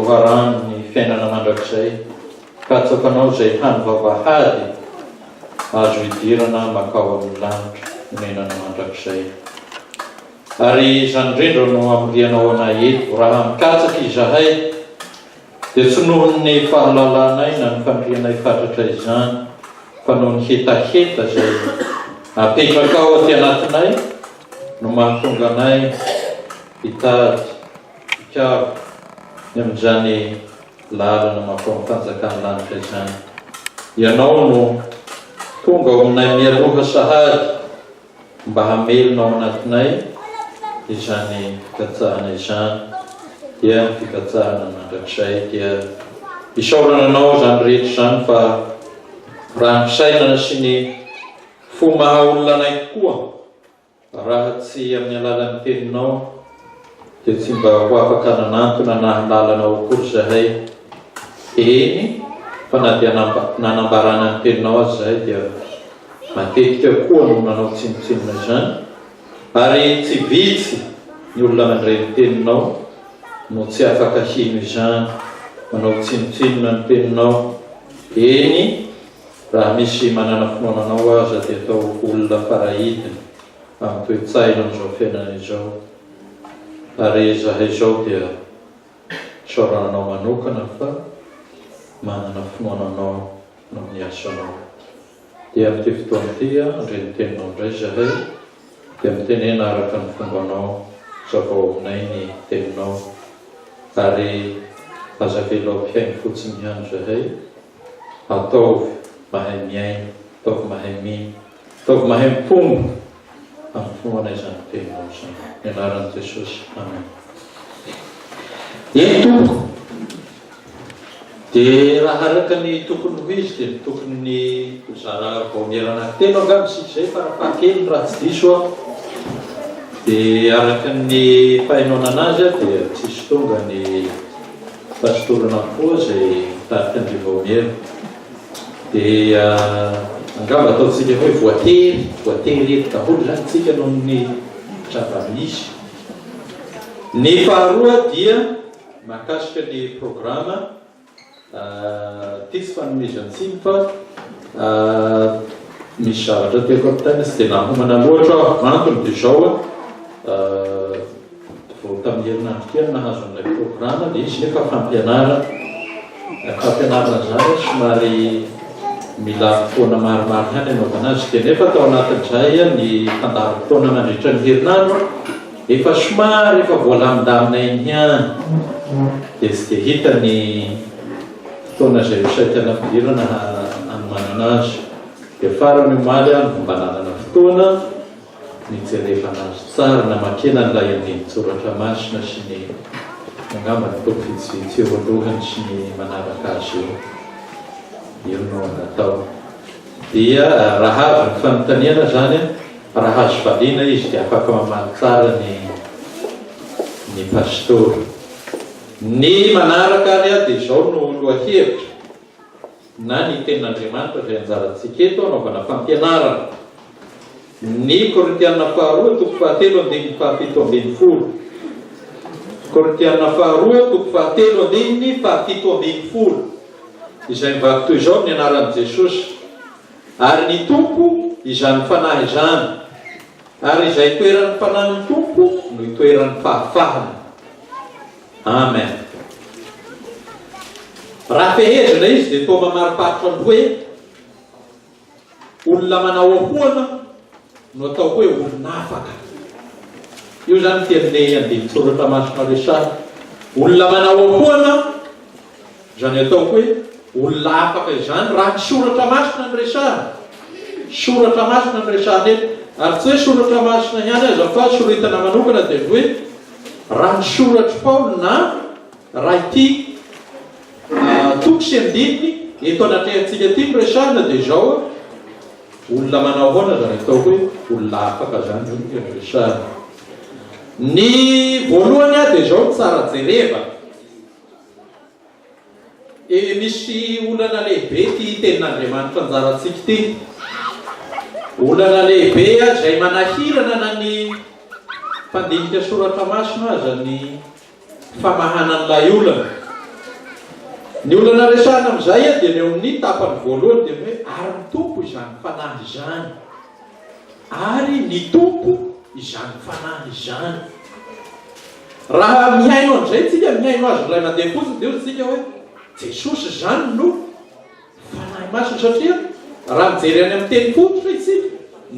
Loharano ny fiainana mandrakizay ka tsokanao izay hany vavahady azo hidirana makao amin'ny lanitra menana mandrakizay. Ary izany indrindra no amirianao anay eto raha mikatsaka izahay dia tsy noho ny fahalalanay na ny fandrianay fatratra izany fa noho ny hetaheta izay apetraka ao aty anatinay no mahatonga anay hitady hikavy amin'izany lalana makao fanjakany lanitra izany. Ianao no tonga ao aminay mialoha sahady mba hamelonao anatinay izany fikatsahana izany dia ny fikatsahana mandrakizay dia isaorananao izany rehetra izany fa raha misainana sy ny fo mahaolona anay koa raha tsy amin'ny alalan'ny teninao dia tsy mba ho afaka nanantona na halalanao akory zahay. Eny fa na dia nanambarana ny teninao azy zahay dia matetika koa no nanao tsinotsinona izany ary tsy vitsy ny olona mandray ny teninao no tsy afaka hino izany manao tsinotsinona ny teninao. Eny raha misy manana finoananao aza dia atao olona farahidina amin'ny toe-tsaina amin'izao fiainana izao. Ary zahay izao dia saorananao manokana fa manana finoananao no miasanao. Dia amin'ity fotoana ity indray ny teninao indray zahay dia mitenena araka ny fombanao zavao aminay ny teninao ary azavelao mpiaino fotsiny ihany zahay. Ataovy mahay miaino, ataovy mahay mino, ataovy mahay mipombo amin'ny finoana izany teninao izany. Ny anaran'i Jesosy. Amen. Eny tompoko dia raha araka ny tokony ho izy dia tokony ny zara vao miarana telo angamba sika izay farafaha-kely raha tsy diso aho dia araka ny fahainoana anazy dia tsisy tonga ny pastorana koa izay mitarika ny vao miera dia angamba ataontsika hoe voatery eto daholo zany tsika noho ny zava-misy. Ny faharoa dia mahakasika ny programa tisy fanomezantsiny fa misy zavatra tiako ampitaina sy dia nahomana loatra aho antony dia zao vao tamin'ny herinandro tia nahazo an'ilay programa dia izy nefa fampianarana zany somary mila fotoana maromaro ihany anaovana azy dia nefa tao anatin'izay ny tandaro fotoana mandritra ny herinandro efa somary efa voalamindamina iny ihany dia tsy dia hita ny fotoana izay hosaika anampidirana hanomanana azy. Dia farany omaly no mba nanana fotoana nijerevana azy tsara na makena n'ilay andiny tsoratra masina sy ny angamba ny toko vitsivitsy eo alohany sy ny manaraka azy eo. Io no natao. Dia raha avy ny fanontaniana zany raha azo valiana izy dia afaka mamaly tsara ny pastor. Ny manaraka any dia izao no lohahevitra na ny tenin'Andriamanitra izay anjarantsika eto anaovana fampianarana. Ny Korintiana faharoa toko fahatelo andininy fahafito ambin'ny folo. Korintiana faharoa toko fahatelo andininy fahafito ambin'ny folo. Izay mivaky toy izao ny anaran'i Jesosy. Ary ny tompo izany fanahy izany. Ary izay toeran'ny fanahin'ny tompo no itoeran'ny fahafahana. Amen. Raha fehezina izy dia toa mamariparitra ny hoe olona manao ahoana no atao hoe olona afaka. Io zany teny andiny tsoratra masina resahana. Olona manao ahoana zany atao hoe olona afaka izany raha ny soratra masina ny resahana. Soratra masina ny resahana eto. Ary tsy hoe soratra masina ihany aza fa soritana manokana dia hoe raha ny soratra Paoly na raha ity toko sy andininy eto anatrehantsika ity ny resahana dia izao olona manao ahoana zany atao hoe olona afaka zany ny resahana. Ny voalohany dia izao tsara jereva. Misy olana lehibe ty tenin'Andriamanitra anjarantsika ity. Olana lehibe izay manahirana na ny mpandinika soratra masina aza ny famahanan'ilay olana. ny olana resahana amin'izay a dia ny eo amin'ny tapany voalohany dia hoe ary ny tompo izany fanahy izany ary ny tompo izany fanahy izany raha mihaino an'izay tsika mihaino azy ray mandeha fotsiny dia ohatsika hoe jesosy zany no fanahy masina satria raha mijery any amin'ny teny fototra isika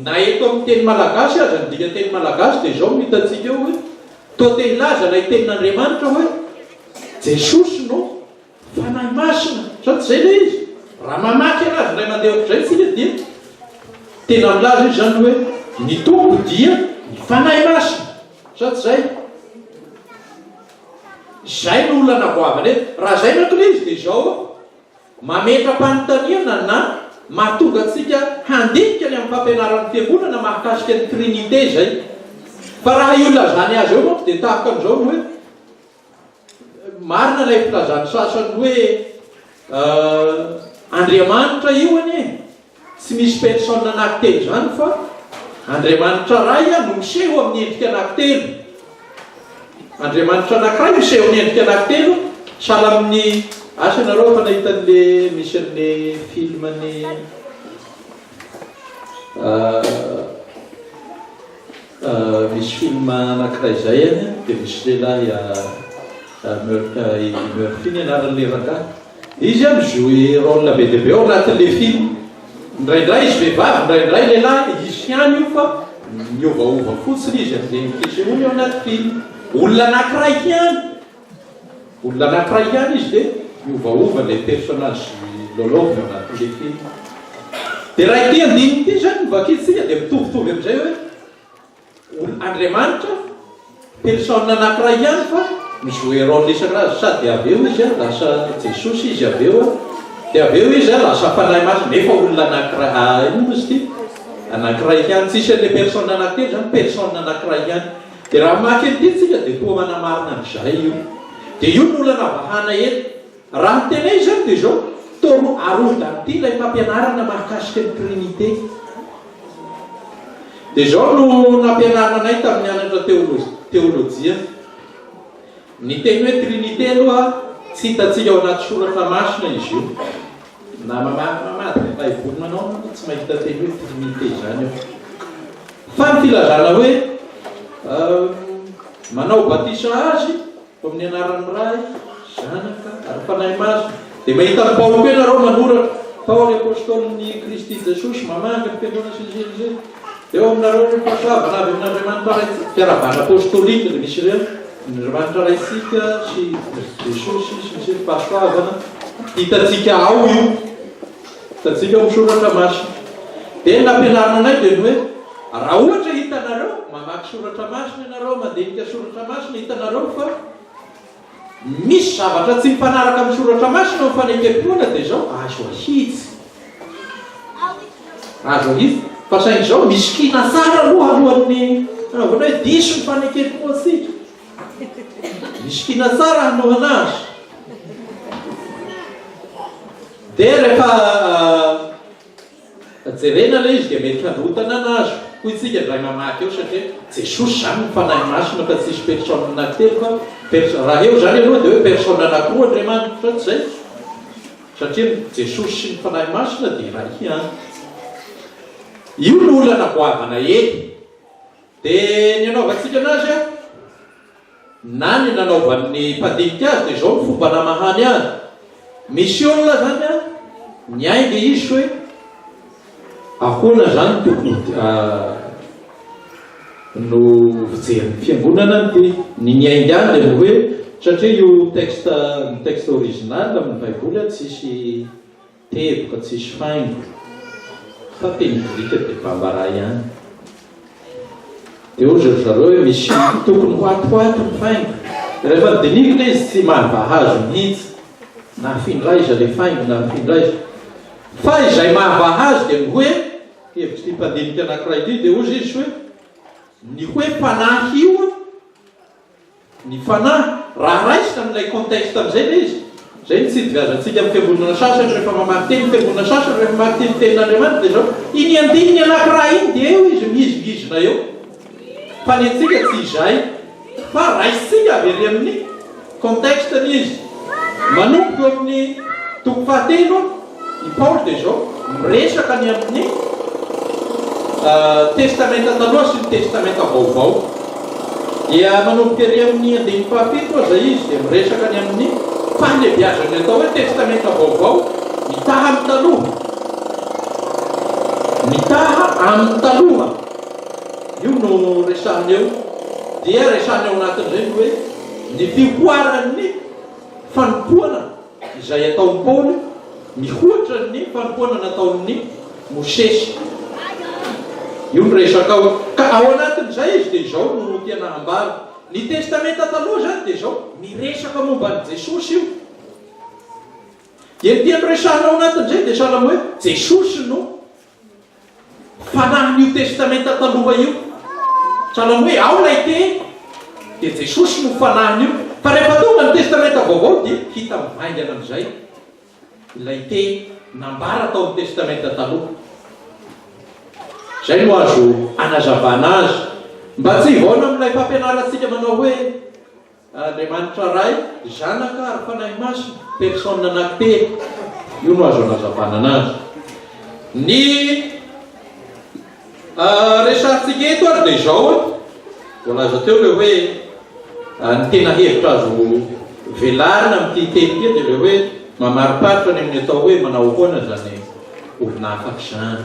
na eto amin'ny teny malagasy aza ny dika teny malagasy dia izao mitatsika eo hoe toa te hilaza ilay tenin'Andriamanitra hoe jesosy no fanahy masina sady zay le izy raha mamaky anazy ray mandeha ohatr'izay tsika dia tena milaza izy zany hoe ny tompo dia ny fanahy masina sady zay no olana voavana eto raha zay nakile izy dia izao mametra-panontaniana na mahatonga atsika handika ny amin'ny fampianaran'ny fiangonana mahakasika ny trinité zay fa raha iolazany azy eo manko dia tahaka an'izao no hoe marina ilay filazany sasany hoe Andriamanitra io anie tsy misy personne anankitelo zany fa Andriamanitra ray no miseho amin'ny endrika anankitelo Andriamanitra anankiray miseho amin'ny endrika anankitelo sahala amin'ny asa ianareo fa nahitan'le misy an'le filmany misy film anankiray zay any dia misy lehilahy Murphy ny anaran'le rangahy izy a mijoue rôle be dia be ao anatin'le film indraindray izy vehivavy indraindray lehilahy izy fiany io fa miovaova fotsiny izy amin'izay mifisehoany ao anaty film olona anankiray ihany olona anankiray ihany izy dia miovaova le personnage lolovo ao anatin'le film dia raha ity andininy ity zany mivakitsika dia mitovitovy amin'izay hoe Andriamanitra personne anankiray ihany fa mijoue rôle isan-karazany sady avy eo izy a lasa Jesosy izy avy eo dia avy eo izy a lasa fanahy masina nefa olona anankiray ino izy ity anankiray ihany tsisy an'le personne anankitelo zany personne anankiray ihany dia raha maky an'ity tsika dia toa manamarina an'izay io dia io no olana vahana eto raha nytenay zany dia zao toro aroda amin'ity ilay fampianarana mahakasika ny trinité dia zao no nampianarana anay tamin'ny anatra teolojia ny teny hoe trinité aloha tsy hitatsika ao anaty soratra masina izy io na mamady maivolina manao tsy mahita teny hoe trinité zany eo fa ny filazana hoe manao batisa azy amin'ny anaran'ny ray zanaka ary fanahy masina dia mahita ny Paoly koa ianareo manoratra Paoly apôstôlin'ny Kristy Jesosy mamanga ny fiangonana sy ny zay eo aminareo rehefa avy amin'Andriamanitra ray fiaravana apôstôlika dia misy ireo Andriamanitra raitsika sy Jesosy sy misy fahasoavana hitatsika ao io hitatsika misoratra masina dia nampianarina anay dia ny hoe raha ohatra hitanareo mamaky soratra masina ianareo mandinika soratra masina hitanareo fa misy zavatra tsy mifanaraka amin'ny soratra masina mifanekam-poana dia zao azo ahitsy fa saingy zao misy kina tsara aloha alohan'ny anaovana hoe diso ny fanekam-poantsika misy kina tsara hanohana azy dia rehefa jerena le izy dia mety hanotana anazy hoy itsika ndray mamaky eo satria Jesosy zany ny fanahy masina fa tsisy personne anankitelo fa raha eo zany aloha dia hoe personne anankiroa Andriamanitra zay satria Jesosy sy ny fanahy masina dia raha ihany io no olana goavana eto dia ny anaovantsika anazy a na ny nanaovan'ny mpandinika azy dia zao ny fomba namahany azy misy olona zany a miainga izy hoe ahoana zany tokony no fijery fiangonana ty ny miainga any dia hoe satria io texte original amin'ny baiboly tsisy teboka tsisy faingo fa teny grika dia bambara ihany dia ozy zareo hoe misy tokony hoatoato ny faingo rehefa dinigina izy tsy mahavahazo mihitsy na findraiza le faingo na findraiza fa izay mahavahazo dia ny hoe hevitry ty mpandinika anankiray ty dia ozy izy hoe ny hoe fanahy io ny fanahy raha raisina amin'ilay contexte amin'izay le izy zay ny tsy idiviazantsika amin'ny fiangonana sasany rehefa mamaky teny fiangonana sasany rehefa mamaky teny tenin'Andriamanitra dia zao iny andininy anankiray iny dia eo izy mihizigizina eo fa ny antsika tsy izay fa raisitsika avery amin'ny contexteny izy manomboka eo amin'ny toko fahatelo i Paoly dia zao miresaka ny amin'ny testamenta taloha sy ny testamenta vaovao. Dia manomboka ery amin'ny andiny fahafito zay izy dia miresaka ny amin'ny fahalebiazany atao hoe testamenta vaovao mitaha amin'ny taloha. Mitaha amin'ny taloha. Io no resahany eo. Dia resahany ao anatin'izay hoe ny fihoaran'ny fanompoana izay ataon'ny Paoly mihoatra ny fanompoana nataon'ny Mosesy. Io no resaka ao. Ka ao anatin'izay izy dia izao no tena hambara. Ny testamenta taloha zany dia izao miresaka momba ny Jesosy io. Dia ny tiany resahana ao anatin'izay dia sahala hoe Jesosy no fanahin'io testamenta taloha io. Sahala hoe ao ilay te dia Jesosy no fanahiny io. Fa rehefa tonga ny testamenta vaovao dia hita mivaingana amin'izay ilay te nambara tao amin'ny testamenta taloha. Zay no azo anazavana azy. Mba tsy hivaona amin'ilay fampianarantsika manao hoe Andriamanitra ray, zanaka ary fanahy masina, persona anankitelo. Io no azo anazavana anazy. Ny resantsika eto ary dia izao voalaza teo le hoe ny tena hevitra azo velarina amin'ity teny ity dia le hoe mamariparitra ny amin'ny atao hoe manao hoana zany olona afaka zany.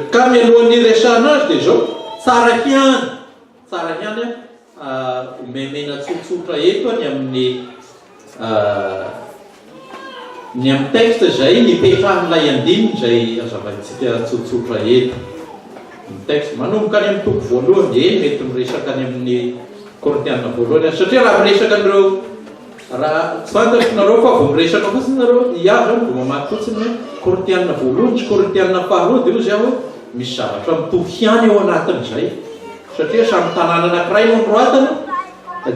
Ka mialohan'ny resahana azy dia izao tsara hiany omemena tsotsotra eto ny amin'ny texte zay nipetrahan'ilay andininy zay azavantsika tsotsotra eto. Ny texte manomboka any amin'ny toko voalohany dia mety miresaka any amin'ny Korintiana voalohany satria raha miresaka an'ireo raha tsy fantatrinareo fa vao miresaka fotsiny nareo iaho zany vao mamaky fotsiny hoe Korintiana voalohany sy Korintiana faharoa dia io zay hoe misy zavatra mitovy hiany ao anatin'izay satria samy tanàna anankiray no noratana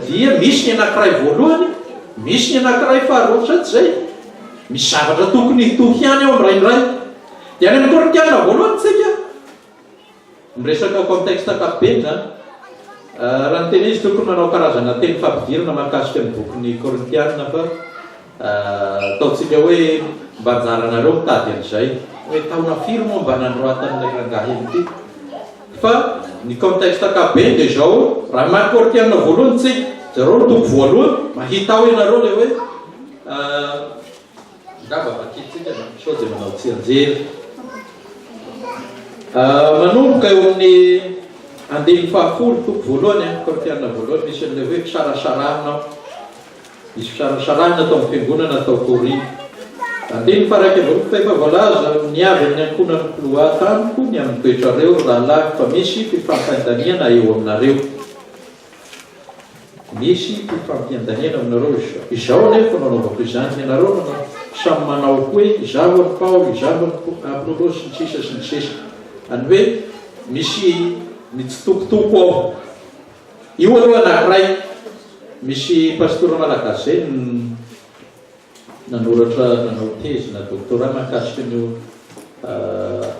dia misy ny anankiray voalohany misy ny anankiray faharoa sady zay misy zavatra tokony hitovy hiany ao amin'irairay. Dia any amin'ny Korintiana voalohany tsika miresaka contexte ankapobeny zany. Raha ny teny izy tokony manao karazana teny fampidirana mahakasika ny bokin'ny Korintiana fa ataontsika hoe mba anjaranareo mitady an'izay hoe taona firy moa mba nanoratan'ilay rangahy ity. Fa ny contexte ankapobeny dia izao raha maky Korintiana voalohany tsika zareo no toko voalohany mahita ao ianareo le hoe ngamba vakitsika sao dia manao tsianjery. Manomboka eo amin'ny andiny fahafolo toko voalohany Korintiana voalohany misy an'ilay hoe fisarasarahana. Misy fisarasarahana atao amin'ny fiangonana atao Korinto. Andiny faraiky avao fa voalaza ny avy amin'ny ankonan'ny ploa tamiko ny amin'ny toetrareo rahalahy fa misy fifampiandaniana eo aminareo. Misy fifampiandaniana aminareo izao anefa nanaovako izany ianareo samy manao hoe izaho ny Paoly izaho ny Apolosy ny sisa sy ny sisa. Any hoe misy mitsitokotoko ao. Io aloha anankiray misy pastora malagasy zay nanao tezy na doctorat mahakasika ny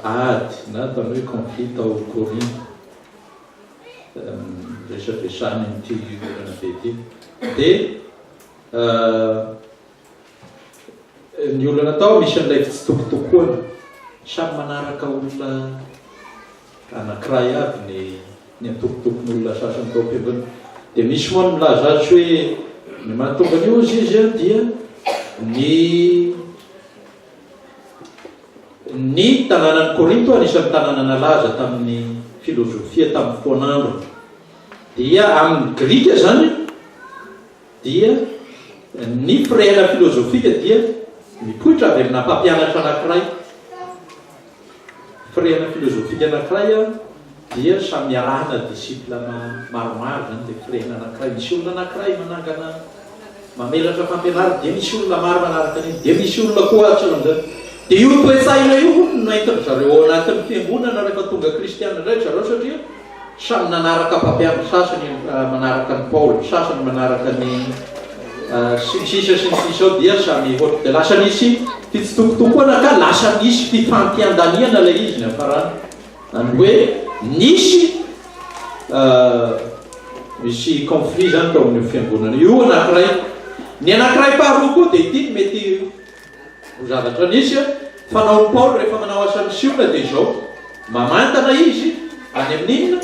ady na atao hoe conflit tao Korinto resadresahany n'ity olana be ity. Dia ny olana tao misy an'ilay fitsitokotokoana samy manaraka olona anankiray aby ny atokotokony olona sasany tao am-piangona. Dia misy moa milaza azy hoe ny mahatonga ny ozy izy dia ny tanànan'ny Korinto anisan'ny tanàna nalaza tamin'ny filozofia tamin'ny foan'andro. Dia amin'ny Grika zany dia ny firehana filozofika dia mipoitra avy amina mpampianatra anankiray. Firehana filozofika anankiray dia samy arahana disipla maromaro zany dia firehana anankiray. Misy olona anankiray manangana mamelatra fampianarana dia misy olona maro manaraka an'iny dia misy olona koa atsaran'izany. Dia io toe-tsaina io nahitan'ny zareo ao anatin'ny fiangonana rehefa tonga kristiana indray zareo satria samy nanaraka mpampianatra sasany manaraka ny Paoly sasany manaraka ny sisa sy ny sisa ao dia samy ohatra dia lasa nisy fitsitokotokoana ka lasa nisy fifampiandaniana ilay izy ny afarana. Any hoe misy conflit zany tao amin'ny fiangonana io anankiray. Ny anankiray faharoa koa dia ity mety ho zavatra nisy fanao Paul rehefa manao asany siona dia izao mamantana izy any amin'inona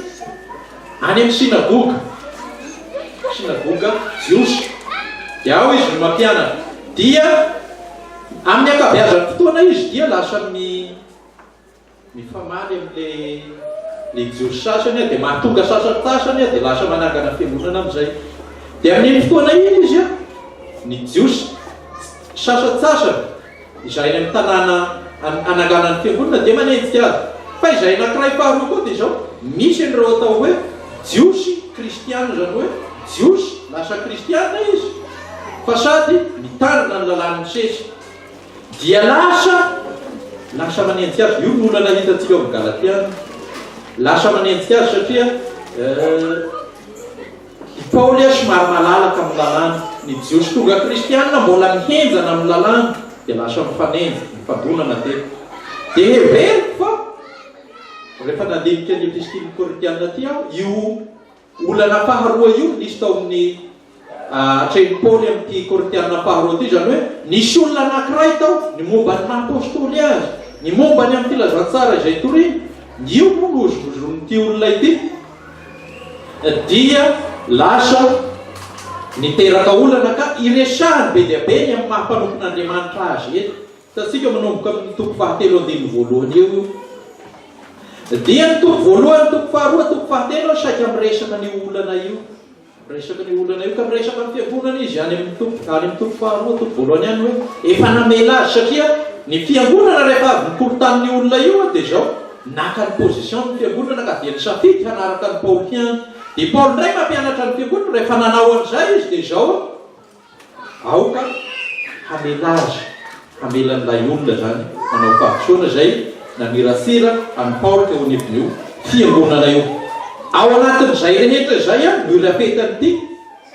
any amin'ny sinagoga jiosy dia ao izy no mampianatra dia amin'ny ankabeazan'ny fotoana izy dia lasa mifamaly amin'le jiosy sasany dia mahatonga sasany dia lasa manangana fiangonana amin'izay dia amin'iny fotoana iny izy ny jiosy sasany izay any amin'ny tanàna ananganany fiangonana dia manenjika azy fa izay anankiray faharoa koa dia izao misy an'ireo atao hoe jiosy kristiana zany hoe jiosy lasa kristiana izy fa sady mitarina ny lalàn'ny sesy dia lasa manenjika azy io no olana hitantsika amin'ny Galatiana lasa manenjika azy satria Paoly somary malalaka amin'ny lalàna ny jiosy tonga kristiana mbola mihenjana amin'ny lalàna dia lasa mifanenjy mifadonana dia heveriko fa rehefa nandinika ny epistily Korintiana ty aho io olana faharoa io nisy tao amin'ny atrehiny Paoly amin'ity Korintiana faharoa ty zany hoe nisy olona anankiray tao ny momba ny apôstôly azy ny momba ny amin'ny filazantsara izay toriny io no nozon'ity olona ity dia lasa niteraka olana ka iresahany be dia be ny amin'ny mahampanompon'Andriamanitra azy eto satsika manomboka amin'ny toko fahatelo andiny voalohany eo dia ny toko voalohany toko faharoa toko fahatelo saika miresaka ny olana io ka miresaka amin'ny fiangonana izy any amin'ny toko faharoa toko voalohany ihany hoe efa namela azy satria ny fiangonana rehefa avy nikorotan'ny olona io dia zao naka ny position ny fiangonana ka dia nisafidy hanaraka ny Paoly ihany dia Paoly ndray mampianatra ny fiangonana rehefa nanao an'izay izy dia zao aoka hamela azy hamelan'ilay olona zany manao fahasoana zay namirasira amin'ny Paoly teo anivon'io fiangonana io ao anatin'izay rehetra zay no irapetanyity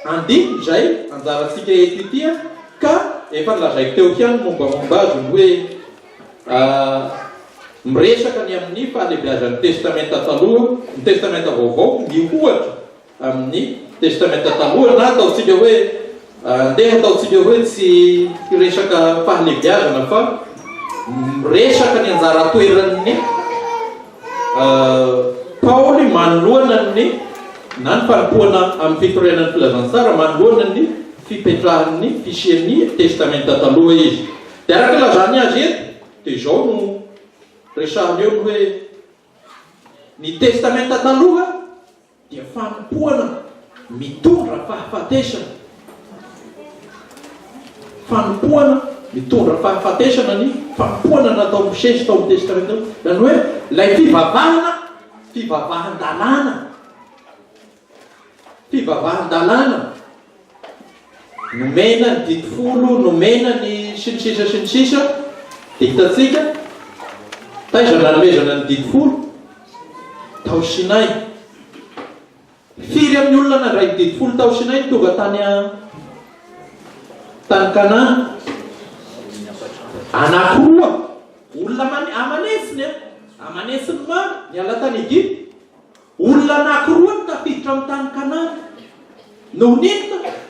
andiny zay anjaratsika eto ity ka efa nilazaiko teo ihany mombamomba azy ny hoe miresaka ny amin'ny fahalebiazan'ny testamenta taloha ny testamenta vaovao mihohatra amin'ny testamenta taloha na ataotsika hoe andeha ataotsika hoe tsy resaka fahalebiazana fa miresaka ny anjara toeran'ny Paoly manoloana ny na ny fanompoana amin'ny fitorenan'ny filazantsara manoloana ny fipetrahan'ny fisian'ny testamenta taloha izy dia araka lazany azy eto dia izao no resahany eo hoe ny testamenta taloha dia fanompoana mitondra fahafatesana ny fanompoana natao misesy tao amin'ny testamenta zany hoe lay fivavahan-dalàna nomena ny didifolo nomena ny sinisisa dia hitatsika taiza nanomezana ny didifolo tao Sinay firy amin'ny olona nandray ny didifolo tao Sinay tonga tany Kanana anankiroa olona amanesiny maro niala tany Egypte olona anankiroa ny tafiditra amin'ny tany Kanana no ninona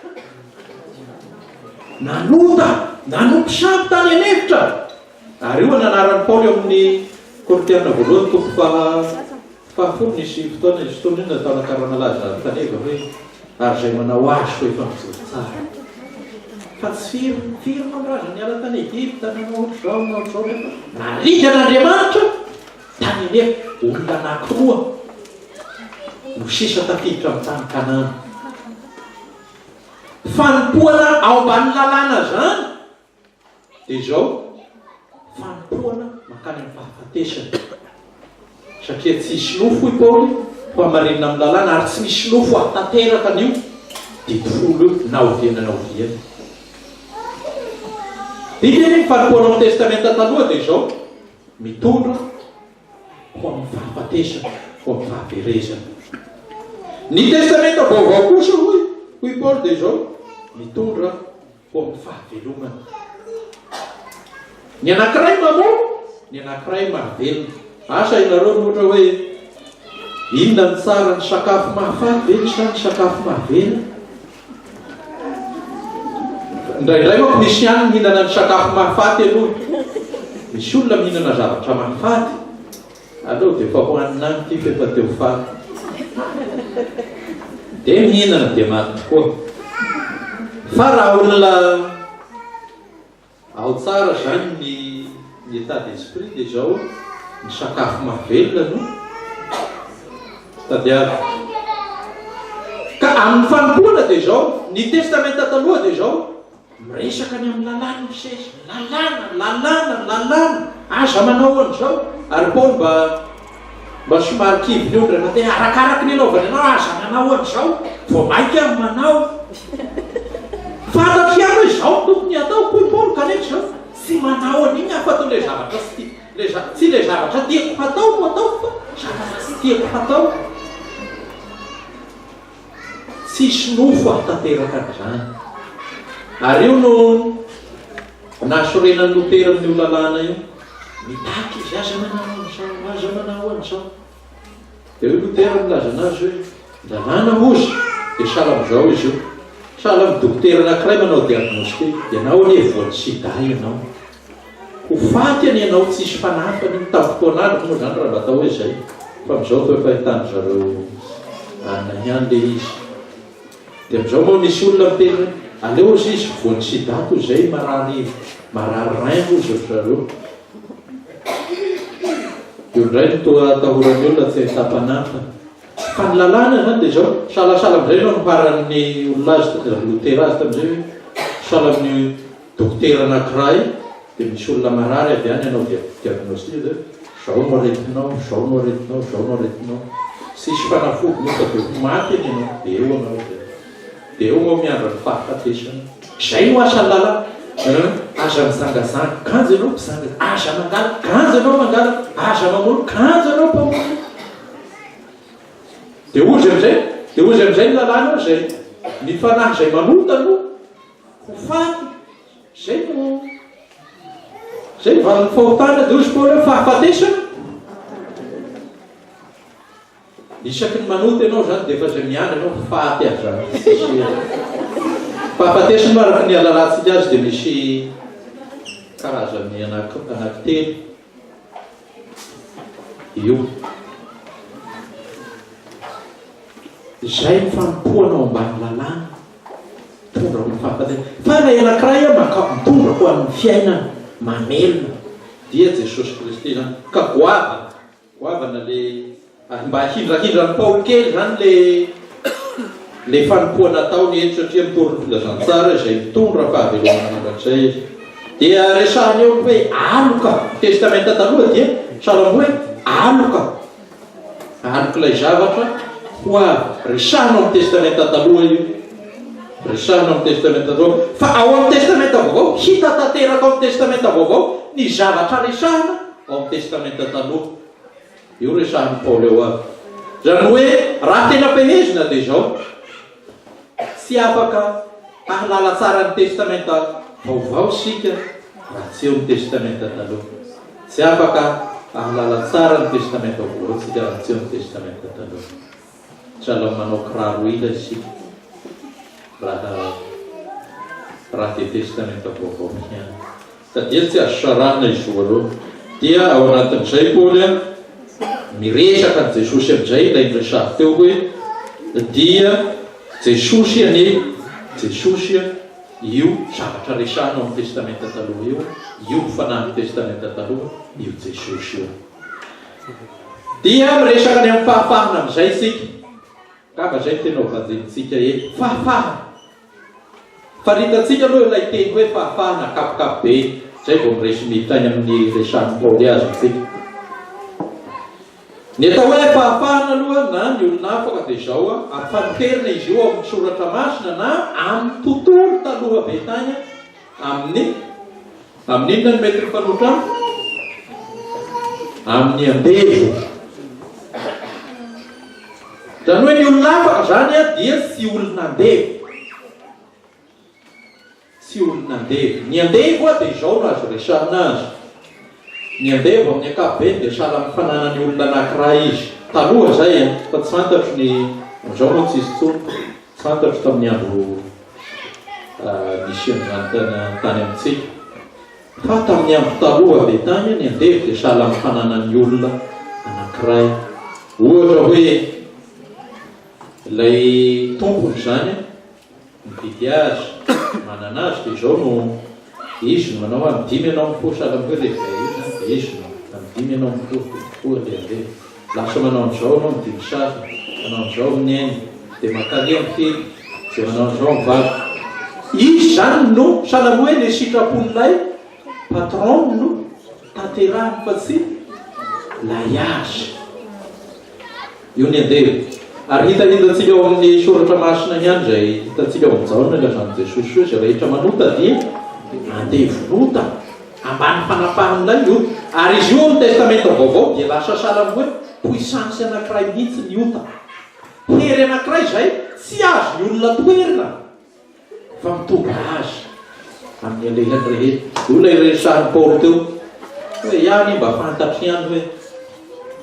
nanompo sampy tany anefitra ary io nanarany Paoly amin'ny Korintiana voalohany toko fahafolo nisy fotoana izy fotoana iny natao nakarana lazy taneva hoe ary zay manao azy fa efa mijory tsara fa tsy firy mandraza niala tany Egypte nanao ohatr'izao nefa narigan'Andriamanitra tany anefa olona anankiroa no sisa tafiditra amin'ny tany Kanana fanompoana ao ambany lalàna zany dia zao fanompoana makany amin'ny fahafatesana satria tsy hisy nofo i Paoly fa marinina amin'ny lalàna ary tsy misy nofo ahatateraka an'io didifolo io na oviana dia ny fanompoana amin'ny testamenta taloha dia zao mitondra ho amin'ny fahafatesana ho amin'ny fahaverezana ny testamenta vaovao kosa hoy Paoly dia zao mitondra ho amin'ny fahavelomana ny anankiray mamono ny anankiray mahavelona asa ianareo ohatra hoe inona ny tsara ny sakafo mahafaty ve ny sa ny sakafo mahavelona indraindray manko misy ihany mihinana ny sakafo mahafaty aloha misy olona mihinana zavatra mahafaty aleo dia efa hohanina any ty efa teo faty dia mihinana dia maty tokoa fa raha olona ao tsara zany ny état d'esprit dia zao ny sakafo mahavelona no tadiady ka amin'ny fanompoana dia zao ny testamenta taloha dia zao miresaka ny amin'ny lalàna misesy lalàna aza manao an'izao ary Paul mba somary kivy ny ondra te arakaraky ny anaovany anao aza manao an'izao vao mainka amin'ny manao fantatry ihany hoe zao tokony atao Paul kanefa zao tsy manao an'iny afatao le zavatra tsy le zavatra tiako hatao no atao fa zavatra tsy tiako hatao tsisy nofo ahtanteraka an'izany ary io no nasorenan'ny Lotera amin'io lalàna io mitaky izy aza manao an'izao dia io Lotera milaza anazy hoe lalàna ozy dia sahala amin'izao izy io sahala amin'ny dokotera anankiray manao diagnostic ianao anie voan'ny sida ianao ho faty any ianao tsisy fanafany tampotoan'andro moa zany raha batao hoe zay fa amin'izao fa fahitany zareo anina ihany le izy dia amin'izao moa misy olona miteny aleo izy izy voan'ny sida toy izay marary rain ozy zareo io indray no toa atahoran'ny olona tsy ahitapanafana fa ny lalàna zany dia zao sahalasala amin'izay no niparan'ny olona azy Lotera azy tamin'izay hoe sahala amin'ny dokotera anankiray dia misy olona marary avy any ianao diagnostic dia zao no aretinao sisy fanafody moa fa dia maty any ianao dia eo anao dia eo moa miandra ny fahafatesana zay no asa ny lalàna aza mizangazanga kanjo ianao mpizanga aza mangala kanjo ianao mangala aza mamono kanjo ianao mpamono dia ozy amin'izay ny lalàna zay ny fanahy zay manota no ho faty zay valiny fahotana dia ozy Paul hoe fahafatesana isaky ny manota ianao zany dia efa zay miandry ianao faty azy zany fahafatesana no araka ny alalantsika azy dia misy karazany anankitelo io zay ny fanompoanao ambany lalàna mitondra ho ny fahafatesana fa ilay anankiray mitondra ho amin'ny fiainana mamelona dia Jesosy Kristy zany ka goavana le mba hindrahindrany Paul kely zany le fanompoana ataony eto satria mitorony filazantsara izay mitondra fahavelomana mandrakizay izy dia resahany eo hoe aloka testamenta taloha dia sahala hoe aloka ilay zavatra ho avy resahanao amin'ny testamenta taloha io resahanao amin'ny testamenta taloha fa ao amin'ny testamenta vaovao hita tanteraka ao amin'ny testamenta vaovao ny zavatra resahana ao amin'ny testamenta taloha io resahan'ny Paul eo avy zany hoe raha tena pehezina dia zao tsy afaka ahalala tsara ny testamenta vaovao sika raha tsy eo ny testamenta taloha tsy afaka ahalala tsara ny testamenta vaovao sika raha tsy eo ny testamenta taloha sahala manao kiraro ila isika raha dia testamenta vaovao ihany sadia tsy azo sarahana izy aloha dia ao anatin'izay Paul miresaka ny Jesosy amin'izay ilay niresahako teo hoe dia Jesosy io zavatra resahanao amin'ny testamenta taloha io fanahy testamenta taloha io Jesosy io dia miresaka ny amin'ny fahafahana amin'izay isika kaba zay tena hovajentsika eto fahafahana faritatsika aloha ilay teny hoe fahafahana kapokapo be zay vao miresy mitany amin'ny resahan'ny Paul azy isika ny atao hoe fahafahana aloha na ny olona afaka dia zao afanokerina izy io amin'ny soratra masina na amin'ny tontolo taloha be tany amin'inona ny mety fanotra amin'ny andevo zany hoe ny olona afaka zany dia tsy olona andevo ny andevo dia zao no azo resahana azy ny andevo amin'ny ankapobeny dia sahala amin'ny fananany olona anankiray izy taloha zay fa tsy fantatro ny amin'izao moa tsisy tsony tsy fantatro tamin'ny andro misy an'izany tany amintsika. Fa tamin'ny andro taloha be tany ny andevy dia sahala amin'ny fananan'ny olona anankiray. Ohatra hoe ilay tompony izany mividy azy, manana azy dia izao no izy no manao amin'ny 5 ianao mifoha sahala amin'ny hoe rehefa izy dia izy no amin'ny 5 ianao mifoha dia andeha. Lasa manao an'izao anao midimy sasy, manao an'izao amin'ny ainy, dia makalia amin'ny fily, dia manao an'izao amin'ny vavy. Izy zany no sahala hoe ilay sitrapon'ilay patron no tanterahany fa tsy lay azy. Io ny andevy. Ary hitatsika ao amin'ny soratra masina ihany izay hitatsika ao amin'izao ny lazan'i Jesosy hoe izay rehetra manota dia andevonota ambany fanapahan'ilay ota. Ary izy io amin'ny testamenta vaovao dia lasa sahala hoe puissance anankiray mihitsy ny ota. Hery anankiray izay tsy azo ny olona toerina fa mitovy azy amin'ny alehany rehetra. Io ilay resahan'i Paoly teo hoe ihany mba fantatry ihany hoe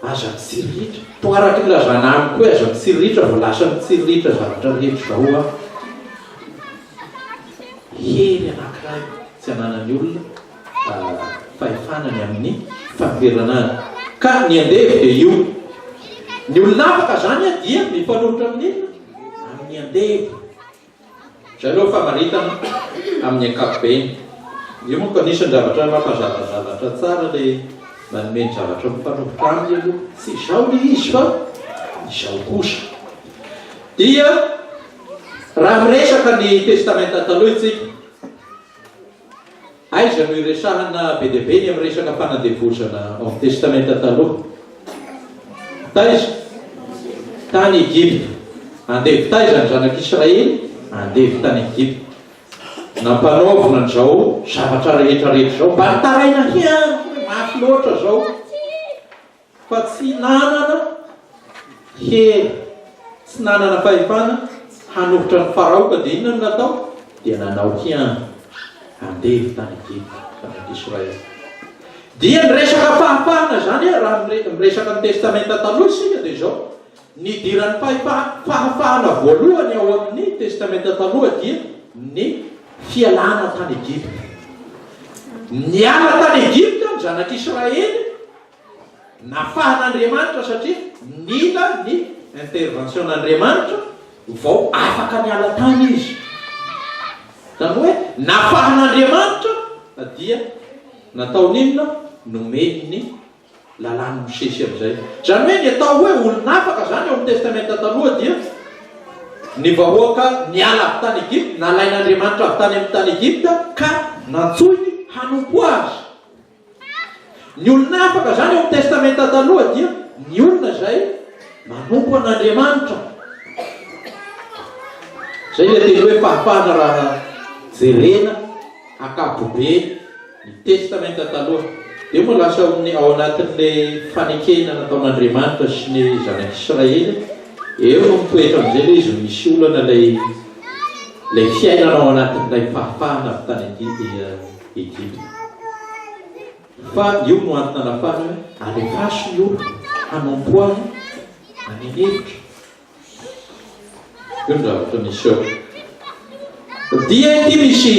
aza mitsirihitra. Toaraka ny lazana amiko hoe aza mitsirihitra vao lasa mitsirihitra zavatra rehetra izao aho. Hery anankiray tsy ananan'ny olona fahefanany amin'ny fampiverana azy. Ka ny andevy dia io. Ny olona afaka zany dia mifanolotra amin'ny andevy. Izay aloha famaritana amin'ny ankapobeny. Io moa ka anisan'ny zavatra mampazavazavatra tsara ilay manome ny zavatra mifanolotra aminy aloha. Tsy izao ilay izy fa izao kosa. Dia raha miresaka ny testamenta taloha itsika, aiza no iresahana be dia be ny amin'ny resaka fanadevozana ao amin'ny testamenta taloha? Taiza? Tany Egypte. Andevy taiza ny zanak'Israely? Andevy tany Egypte. Nampanaovina an'izao zavatra rehetrarehetra izao mba nitaraina hiany mafy loatra izao fa tsy nanana hery, tsy nanana fahefana hanohitra ny Farao ka dia inona no natao? Dia nanao hiany. Andevy tany Egypte zanak'Israely. Dia miresaka fahafahana zany raha miresaka ny testamenta taloha isika dia izao nidiran'ny fahafahana voalohany ao amin'ny testamenta taloha dia ny fialana tany Egypte. Niala tany Egypte ny zanak'Israely nafahan'Andriamanitra satria nila ny intervention'Andriamanitra vao afaka niala tany izy. Zany hoe nafahan'Andriamanitra dia nataon'inona nomeny ny lalàny Mosesy amin'izay. Zany hoe ny atao hoe olona afaka zany ao amin'ny testamenta taloha dia ny vahoaka niala avy tany Egypte, nalain'Andriamanitra avy tany amin'ny tany Egypte ka nantsoiny hanompo azy. Ny olona afaka zany ao amin'ny testamenta taloha dia ny olona izay manompo an'Andriamanitra. Zay ilay teny hoe fahafahana raha jerena akapobe ny testamenta taloha. Dia moa lasa ao anatin'ilay fanekena nataon'Andriamanitra sy ny zanak'Israely, eo no mitoetra amin'izay ilay izy misy olana ilay fiainana ao anatin'ilay fahafahana avy tany Egypte. Fa io no antony anafahana hoe alefaso ny olona hanompo azy any anevitra. Io no zavatra misy ao. Dia ity misy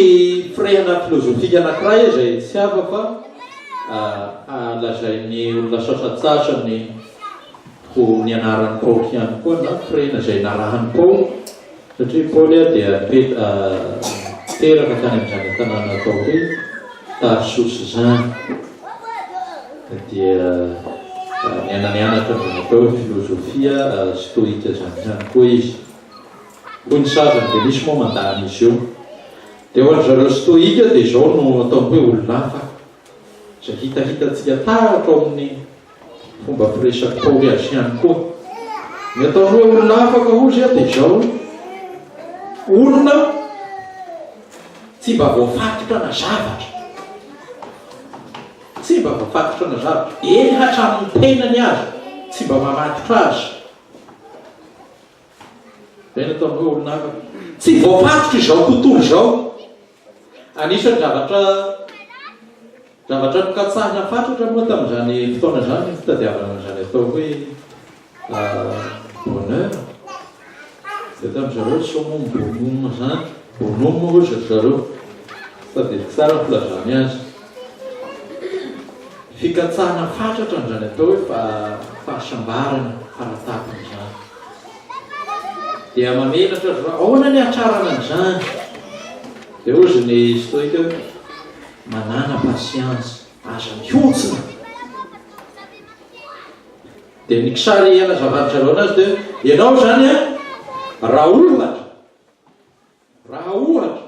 firehana filozofika anankiray izay tsy hafa fa lazain'ny olona sasatsasany ho ny anaran'ny Paoly ihany koa na firehana izay narahan'ny Paoly, satria Paoly dia teraka tany amin'izany tanàna atao hoe Tarsosy izany. Dia niananianatra ny atao hoe filozofia stoika zany koa izy. Hoy ny sazany dia misy moa mandany izy io. Dia ho an'zareo stoika dia izao no atao hoe olona afaka. Izay hitatsika taratra ao amin'ny fomba firesaky Paoly azy ihany koa. Ny atao hoe olona afaka ozy dia izao olona tsy mba voafatotra na zavatra. Tsy mba voafatotra na zavatra. Eny hatramin'ny tenany azy, tsy mba mamatotra azy. Zay ny atao hoe olona afaka. Tsy voafatotra izao tontolo izao. Anisan'ny zavatra nokatsahina fatotra moa tamin'izany fotoana zany fitadiavana an'izany atao hoe bonheur. Dia tamin'izareo somon bonhomme zany, bonhomme ozy zareo. tadidiko tsara ny filazany azy fikatsahana fatratra nizany atao hoe fahasambarana faratapana izany dia mamenatra azy ahoana ny atsarana an'izany dia ozy ny stoika hoe manana pasiansy aza mihontsina dia ny kisary anazavany zareo anazy dia ianao zany a raha ohatra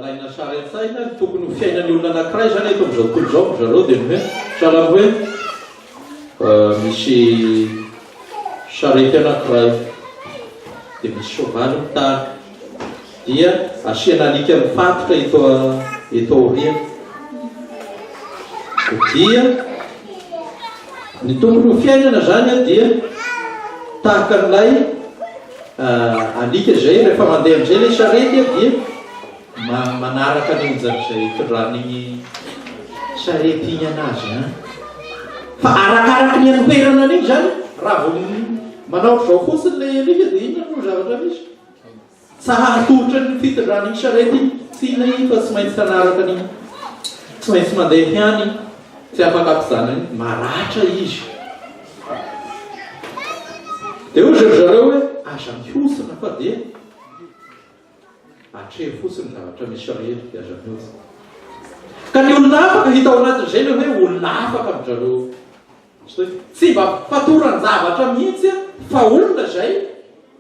laina sary an-tsaina tokony ho fiainan'ny olona anankiray zany eto am'izao tontolo zao zareo dia ny hoe sahala hoe misy sarety anankiray dia misy soavaly mitany dia asiana alika mifatotra eto aoriana dia ny tombony ho fiainana zany a dia tahaka n'ilay alika zay rehefa mandeha am'izay ilay sarety a dia manaraka nyonjan'izay tondranin'ny sarety iny anazy fa arakaraka ny anoherana an'iny zany raha vo manao zao fotsiny lay alika dia iny no zavatra misy sa hahatotra ny fitondran'iny sarety tsy ilay fa tsy maintsy tanaraka an'iny tsy maintsy mandeha hiany tsy afaka ampizana iny maratra izy dia ozy zareo hoe aza mihosina fa dia atrehy fotsiny zavatra misy rehetra dia aza mihosina ka ny olona afaka hita ao anatin'izay le hoe olona afaka amin'zareo tsy mba fatorany zavatra mihitsy fa olona zay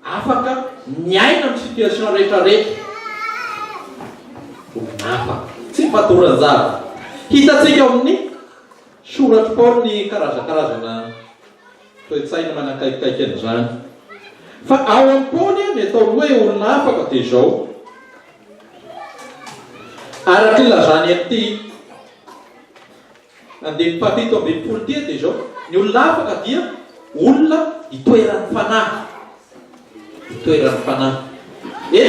afaka miaina amin'ny situation rehetrarehetra olona afaka tsy fatorany zavatra hitatsika amin'ny soratry Paul ny karazakarazana toe-tsaina manakaikaiky an'izany fa ao amin'ny Paul ny ataony hoe olona afaka dia zao araka ilazany amin'ity andiny fafito ambin'ny tia dia zao ny olona afaka dia olona itoeran'ny fanahy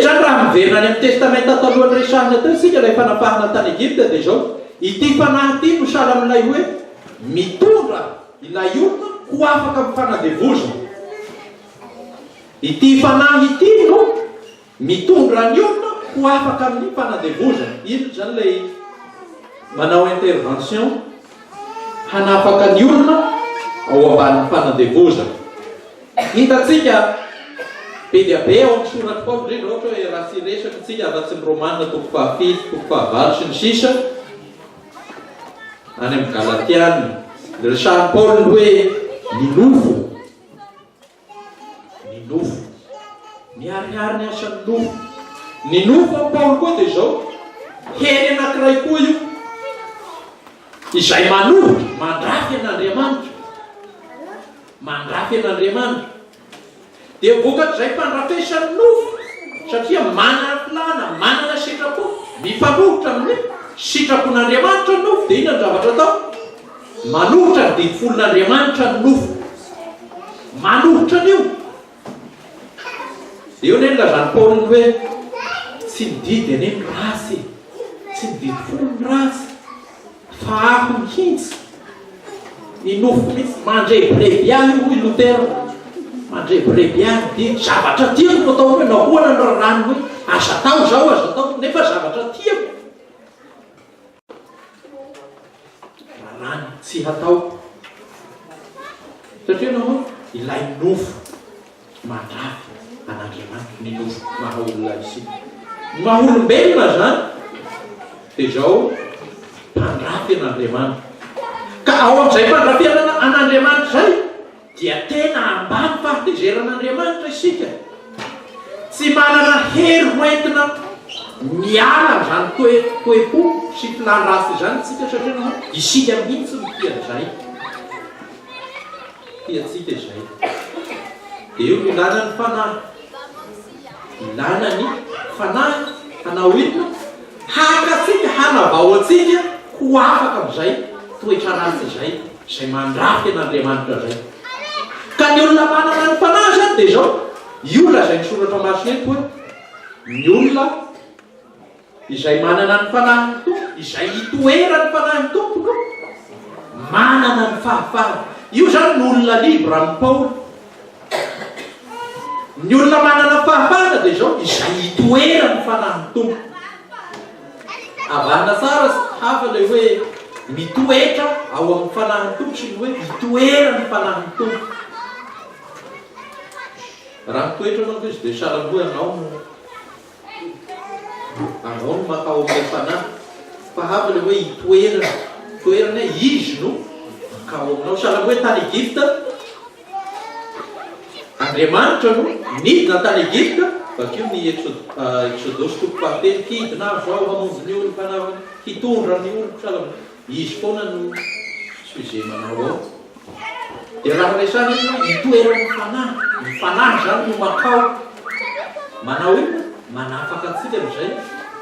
zany raha miverina any amin'ny testamenta talohan'ny resahana teo isika ilay fanapahana tany Egypte dia zao ity fanahy ity no sahala amin'ilay hoe mitondra ilay olona ho afaka amin'ny fanadevozana ity fanahy ity no mitondra ny olona ho afaka amin'ny fanadevozana ino zany lay manao intervention hanafaka ny olona ao ambanin'ny fanadevozana hitatsika be dia be ao amin'ny soratry Paul indrindra ohatra hoe raha tsy resaka tsika afa-tsy ny romanina toko fahafito toko fahavalo sy ny sisa any amin'ny Galatiana resahan'ny Paul ny hoe ny nofo miharihary ny asan'ny nofo ny nofo amin'ny Paul koa dia zao heny anankiray koa io izay manohitra mandrafy an'Andriamanitra dia vokatr'izay fandrafesan'ny nofo satria manana filana manana sitrapo mifanohitra amin'ny sitrapon'Andriamanitra ny nofo dia ina ny zavatra atao manohitra ny didifolon'Andriamanitra ny nofo manohitra an'io dia io neny lazany Paul ny hoe tsy mididy ane ny rasy tsy mididy folo ny rasy fa ako mihitsy ny nofo mihitsy mandre brebiany hoy Lutera mandre brebiany dia zavatra tiako no atao hoe nahoana ny rano hoe aza tao zao aza tao nefa zavatra tiako rano tsy hatao satria nao ilay nofo mandrafy an'Andriamanitra ny nofo mahaolona isika maholombelona zany dia zao mpandrafy an'Andriamanitra ka ao amin'izay mpandrafy an'Andriamanitra zay dia tena ambany fahatezeran'Andriamanitra isika tsy manana hery hoentina miala zany toe-po sy filandrasy zany tsika satria nao isika mihitsy mipian'izay piatsika izay dia io ilana ny fanahy hanao inona hakatsika hanavao atsika ho afaka amin'izay toetra ratsy izay mandrafy an'Andriamanitra zay ka ny olona manana ny fanahy zany dia zao io lazay ny soratra masina eto hoe ny olona izay manana ny fanahy ny tompo izay itoera ny fanahy ny tompoko manana ny fahafahana io zany ny olona libra amin'ny Paul ny olona manana fahafahana dia zao izay itoera ny fanahy ny tompo avana tsara hafa le hoe mitoetra ao amin'ny fanahy tompo sy ny hoe mitoera ny fanahy tompo. Raha mitoetra manko izy dia salamboe anao no makao amin'ilay fanahy. Fa hafa le hoe hitoerana, toerana izy no makao aminao. Salamboe tany Egypta, Andriamanitra no nidina tany Egypta, bakeo ny Exodosy toko fahatelo, hidina zao hamonjy ny olo mpanao hitondra ny olo salamboe. Izy foana no sujet manao ao. Dia raha resana izy hoe hitoerana ny fanahy zany no makao manao io manafaka antsika amin'izay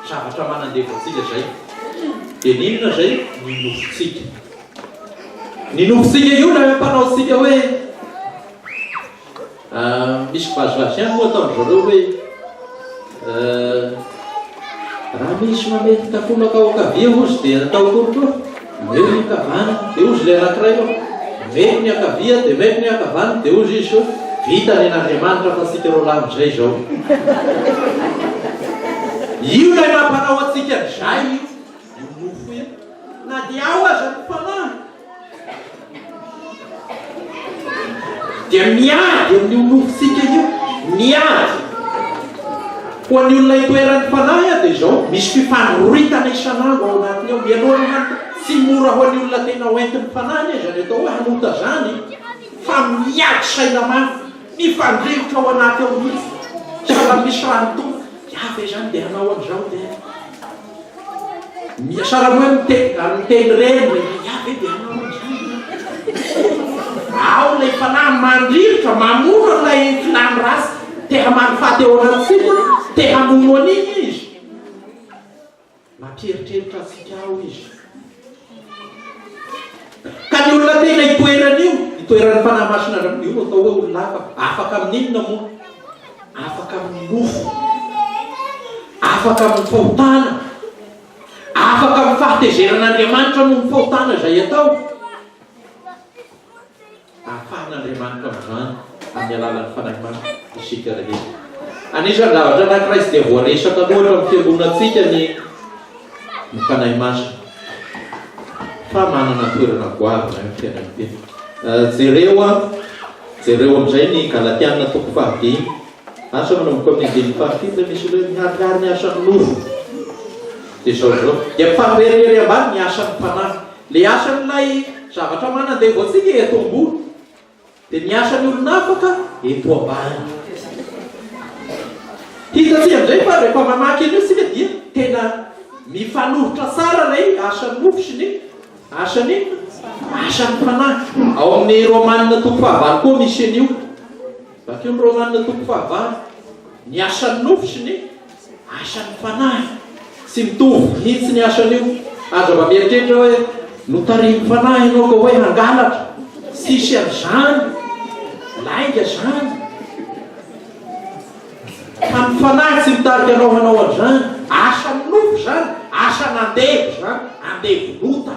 zavatra manandefa antsika zay. Dia ninona zay ny nofotsika. Ny nofotsika io na mpanao tsika hoe misy vazivazy ihany moa ataony zareo hoe raha misy mamety tafolaka ao akavia ozy dia atao kory mety ny akavana dia ozy ilay anankiray ao, mety ny akavia dia mety ny akavana dia ozy izy hoe vita ny Andriamanitra fa tsika reo lahy amin'izay zao. Io lay mampanao atsika an'izay io nofo io na dia ao aza ny fanahy dia miady amin'ny nofotsika io, miady ho an'ny olona hitoeran'ny fanahy dia izao misy fifanoritana isan'andro ao anatiny ao. Mialohan'ny tsy mora ho an'ny olona tena hoentin'ny fanahy zany atao hoe hanota zany fa miady saina mafy mifandrivotra ao anaty ao mihitsy. Sahala misy rano tompo avy zany dia hanao an'izao dia sahala hoe miteny reny avy dia hanao an'izany. Ao lay fanahy mandrivotra mamora lay filany rasy te hamanifaty eo anatsika, te hamono an'iny izy, mampieritreritra atsika ao izy. Ka ny olona tena hitoeran'io, hitoeran'ny fanahy masina io no atao hoe olona afaka amin'inona moa? Afaka amin'ny nofo, afaka amin'ny fahotana, afaka amin'ny fahatezeran'Andriamanitra no ny fahotana zay atao. Ahafahan'Andriamanitra amin'izany amin'ny alalan'ny fanahy masina isika rehetra. Anisan'ny zavatra anankiray tsy dia voaresaka loatra amin'ny fiangonantsika ny fanahy masina. Fa manana toerana goavana amin'ny fiainan'ny jereo amin'izay ny Galatiana toko fahadimy. Asa manomboka amin'ny andiny fahafito misy hoe miharihary ny asan'ny nofo. Dia zao dia mifanoherehery ambany ny asan'ny fanahy. Le asan'ilay zavatra manandevo atsika eto ambony dia ny asan'ny olona afaka eto ambany. Hitantsika amin'izay fa rehefa mamaky an'io sika dia tena mifanohitra tsara lay asan'ny nofo sy ny asan'ny fanahy. Ao amin'ny Romanina toko fahavalo koa misy an'io. Bakeo ny Romanina toko fahavalo, ny asan'ny nofo sy ny asan'ny fanahy tsy mitovy mihitsy ny asan'io. Azo mba mieritreritra hoe notarimy fanahy ianao ka hoe hangalatra, sisy an'izany, lainga zany. Ka ny fanahy tsy mitarika anao hanao an'izany, asan'ny nofo zany, asa nandevo zany, andevo nota.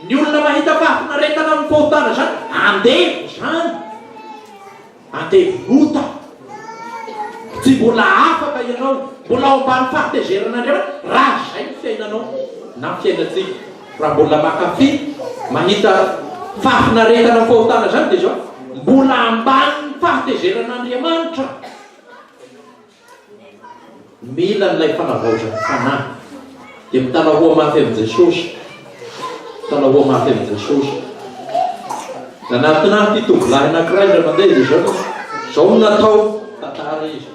Ny olona mahita fahafinaretana amin'ny fahotana zany, andevo zany, andevo nota. Tsy mbola afaka ianao, mbola ao ambany fahatezerin'Andriamanitra raha zay ny fiainanao na ny fiainatsika. Raha mbola makafy mahita fahafinaretana amin'ny fahotana zany dia zao mbola ambany fahatezerin'Andriamanitra. Mila n'ilay fanavaozan'ny fanahy dia mitalahoa mafy amin'i Jesosy, mitalahoa mafy amin'i Jesosy. Nanatina ty tovolahy anankiray indray mandeha dia zao no natao tantara izy.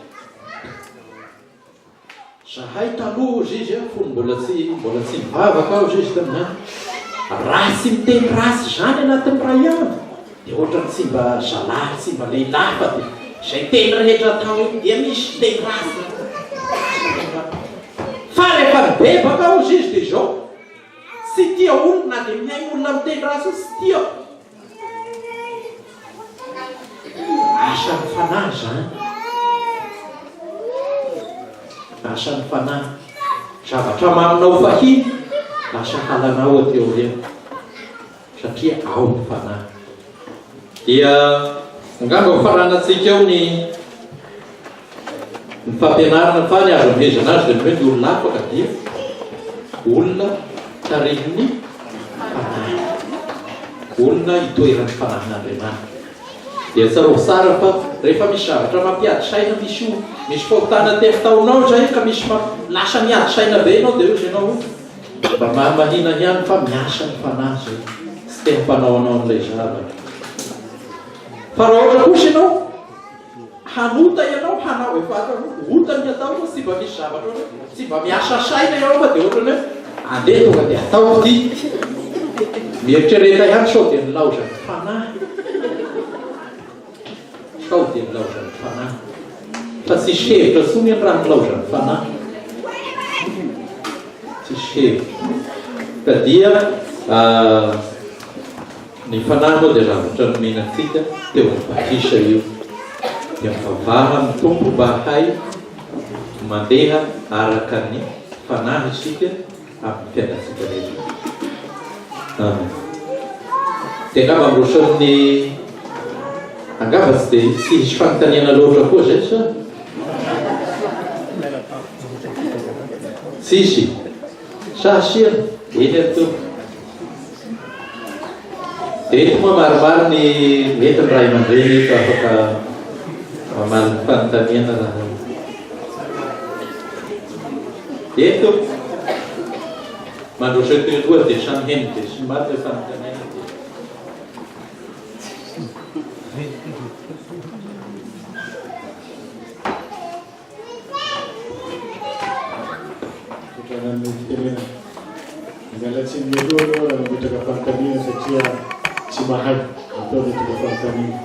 Zahay taloha ozy izy fony mbola tsy mivavaka aho izy tamin'any. Raha tsy miteny rasy zany anatin'ny ray andro dia ohatrany tsy mba zalahy, tsy mba lehilahy fa dia izay teny rehetra atao dia misy teny rasy. Fa rehefa mibebaka aho izy dia zao tsy tia olona dia miainy olona miteny rasy tsy tia. Asan'ny fanahy zany, asan'ny fanahy. Zavatra maminao fahiny lasa halanao aty aoriana satria ao ny fanahy. Dia angamba faranantsika ao ny fampianarana fa ny azo amezana azy dia hoe ny olona afaka dia olona tarihiny fanahy, olona hitoeran'ny fanahin'Andriamanitra. Dia tsaro tsara fa rehefa misy zavatra mampiady saina, misy fahotana temitaonao zay ka misy lasa miady saina be ianao dia ozy ianao mba mahina ihany fa miasa ny fanahy zay tsy tena mpanao anao an'ilay zavatra. Fa raha ohatra kosa ianao hanota ianao hanao efa ota ny atao tsy mba misy zavatra tsy mba miasa saina ianao fa dia ohatra hoe andeha tonga dia atao ty mieritrereta ihany sao dia nilaoza ny fanahy, sao dia nilaoza ny fanahy fa tsisy hevitra tsony ny raha nilaoza ny fanahy, tsisy hevitra. Ka dia ny fanahy moa dia zavatra nomenantsika teo amin'ny batisa io dia mivavaha ny tompo mba hay mandeha araka ny fanahy isika amin'ny fiainantsika rehetra. Tena mamrosan'ny angamba tsy dia tsy hisy fanontaniana loatra koa zay sa tsisy sa asiana eny ato eto moa maromaro ny mety ny ray aman-dreny eto afaka mamaly ny fanontaniana raha eto mandroso eto aloha dia samy heny dia sy maty le fanontaniana dia Jangan fitenena. Ngala chini aloha mitaka fanontaniana satria tsy mahay atao mitaka fanontaniana.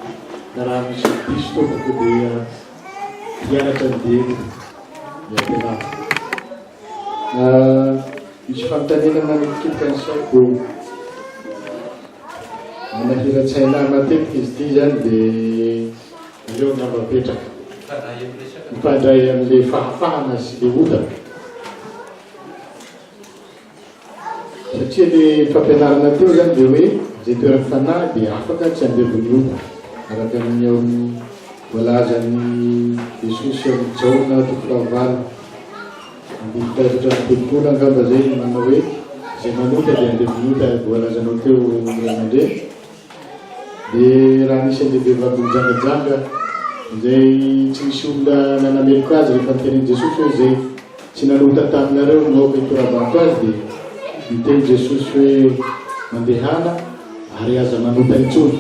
Na raha misy diso tompoko dia hianatra ny dieny hiampianatra. Misy fanontaniana manipikipika ny saiko manahira-tsaina matetika izy ity zany dia aleo ngamba apetraka mifandray amin'ilay fahafahana sy le otana. Satria le fampianarana teo zany dia hoe zay toeran'ny fanahy dia afaka tsy andevon'ny ota araka ny ao voalazan'ny Jesosy amin'ny Jaona 4:20 andinitahitra ny telopolo angamba zay manao hoe zay manota dia andevon'ny ota voalazanao teo amandre. Dia raha nisy an'le vehivavy mijangajanga izay tsy misy olona nanameloko azy rehefa nitenen'i Jesosy hoe zay tsy nanota taminareo naoka hitoravako azy dia miteny Jesosy hoe mandehana ary aza manota intsony.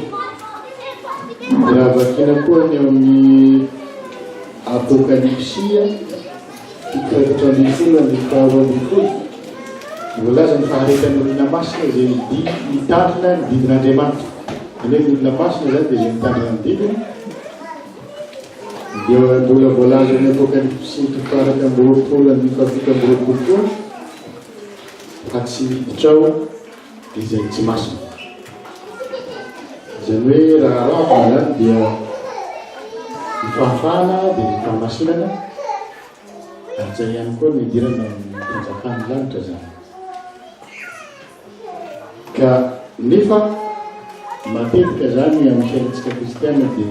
Raha vakina koa ny eo amin'ny Apokalipsia 3:20 voalaza ny faharetan'ny olona masina izay mitandrina ny didin'Andriamanitra. Ny olona masina zany dia izay mitandrina ny didiny. Dia mbola voalaza ny Apokalipsia 3:20 fa tsy miditra ao izay tsy masina. Izany hoe raha ravina zany dia ny fahafahana dia ny fahamasinana ary zay ihany koa ny idirana ny fanjakana lanitra zany. Ka nefa matetika zany amin'ny fiainantsika kristiana dia